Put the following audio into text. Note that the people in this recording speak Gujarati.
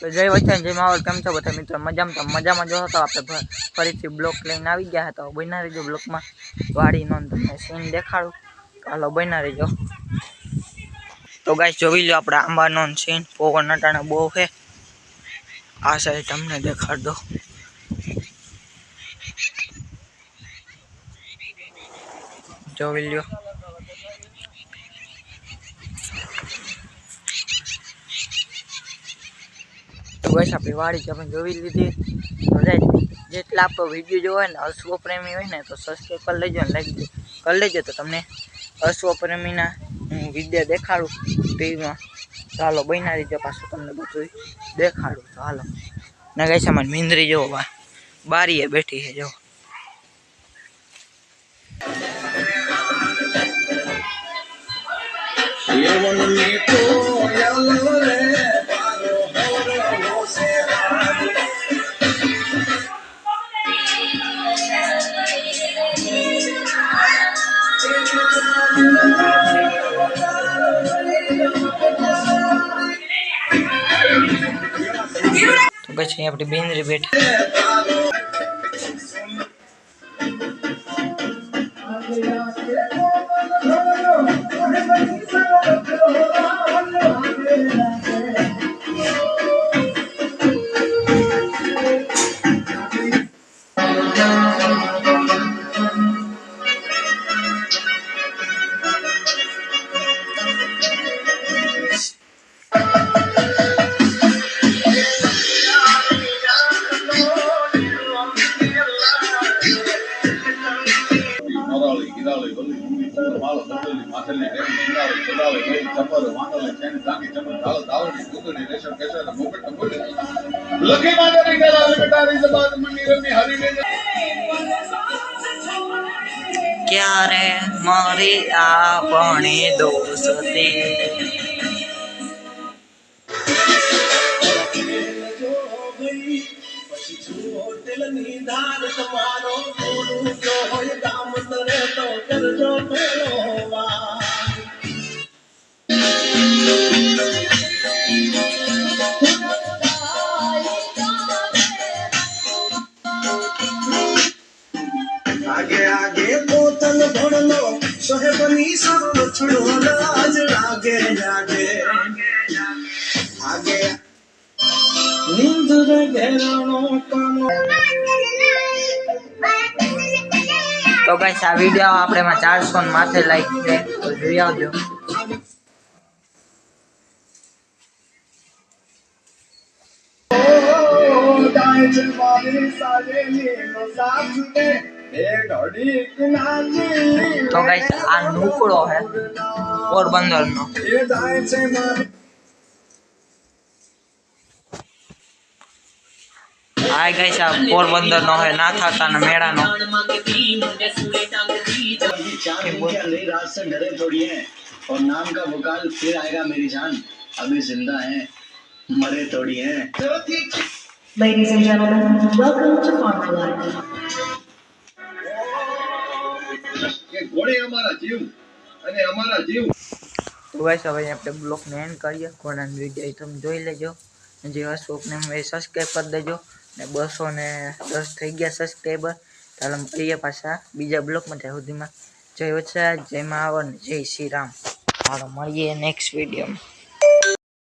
તો જય વચ્ચે જય માવલ, કેમ છો બધા મિત્રો? મજામાં જો હતો. આપણે ફરીથી બ્લોક લઈને આવી ગયા હતા. બના રહીજો બ્લોકમાં, વાડીનો તમને સીન દેખાડું. હાલો બના રહીજો. તો ગાઈસ જોઈ લો આપણે આંબાનો સીન. પવન અટાણે બહુ છે. આ સાઈડ તમને દેખાડ દો. જોઈ લો. તો બસ આપણી વાડી તમે જોઈ લીધી. તો જેટલા આપણો વિડીયો જો હોય ને, અશ્વ પ્રેમી હોય ને, તો સબસ્ક્રાઈબ કરી લેજો ને લાઈક કરી લેજો. તો તમને અશ્વ પ્રેમીના હું વિડીયો દેખાડું ટીવીમાં. તો હાલો બના રહીજો, પાછું તમને બધું દેખાડું. તો હાલો ને ગાઈસ અમારી મીંદરી જો બારીએ બેઠી છે જો. તો પછી આપણી બેનરી બેઠી. ક્યારે મારી આપણી દોસ્તી आगे आगे बोतल भर लो सोहेबनी सब छोड़ो लाज आगे आगे आगे नींद रे घेरानो कानो. તો ગાઈસ આ વિડિયો આપણે માં 400 માથે લાઈક છે, તો જોઈ આવજો. તો ગાઈસ આ નુકડો હે પોરબંદરનો. हाय गाइस आप पोरबंदर नो है ना था ना मेड़ा नो रात से डरे थोड़ी है और नाम का वकाल फिर आएगा मेरी जान. अभी जिंदा है मरे थोड़ी है. Ladies and gentlemen, welcome to Farmer Life. ये घोड़े हमारा जीव अरे हमारा जीव. तो गाइस હવે આપણે બ્લોગ ને એન્ડ કરીએ. કોણાનો વિડિયો તમે જોઈ લેજો. જે અશોક ને મે સબસ્ક્રાઇબ કરી દેજો ને 210 થઈ ગયા સબસ્ક્રાઇબર. ચાલો મળીએ પાછા બીજા બ્લોગ માં. ત્યાં સુધીમાં જય વત્સા, જય મહાવન, જય શ્રી રામ. ચાલો મળીએ નેક્સ્ટ વિડિયોમાં.